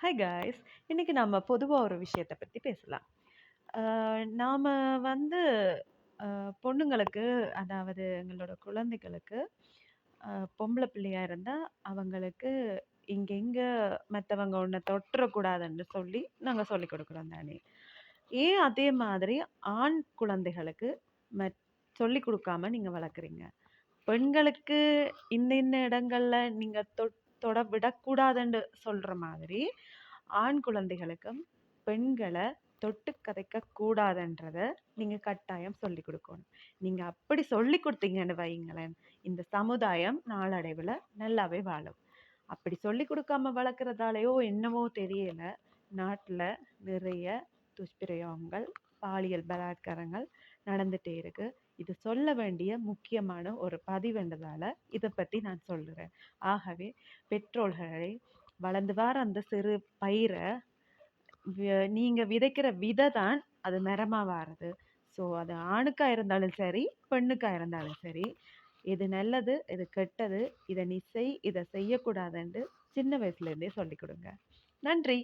Hi guys. இன்னைக்கு நம்ம பொதுவா ஒரு விஷயத்த பத்தி பேசலாம். அ நாம வந்து பொண்ணுங்களுக்கு, அதாவது எங்களோட குழந்தைகளுக்கு, அ பொம்பள பிள்ளையா இருந்தா, அவங்களுக்கு இங்க மத்தவங்க உன்ன தொட்டுறக்கூடாதுன்னு சொல்லி நாங்க சொல்லிக் குடுக்குறோம் தானே! ஏன் அதே மாதிரி ஆண் குழந்தைகளுக்கு மத் சொல்லிக் குடுக்காம நீங்க வளர்க்குறீங்க? பெண்களுக்கு இந்த இடங்கள்ல நீங்க தொட விடக்கூடாதுன்னு சொல்ற மாதிரி, ஆண் குழந்தைகளுக்கும் பெண்கள தொட்டு கதைக்க கூடாதுன்றத நீங்க கட்டாயம் சொல்லிக் குடுக்கணும். நீங்க அப்படி சொல்லிக் குடுத்தீங்கன்னு வையுங்களேன், இந்த சமுதாயம் நாளடைவுல நல்லாவே வாழும். அப்படி சொல்லிக் குடுக்காம வளர்க்கறதாலயோ என்னவோ தெரியல, நாட்டுல நிறைய துஷ்பிரயோகங்கள், பாலியல் பலாத்காரங்கள் நடந்துட்டே இருக்கு. இது சொல்ல வேண்டிய முக்கியமான ஒரு பதிவுன்றதால இத பத்தி நான் சொல்லுறேன். ஆகவே பெற்றோர்களே, வளர்ந்து வர அந்த சிறு பயிர நீங்க விதைக்கிற விதை தான் அது மரமா வாருது. ஸோ அது ஆணுக்கா இருந்தாலும் சரி, பெண்ணுக்கா இருந்தாலும் சரி, எது நல்லது, எது கெட்டது, இத நீ செய், இத செய்யக்கூடாதுன்ட்டு சின்ன வயசுல இருந்தே சொல்லிக் குடுங்க. நன்றி.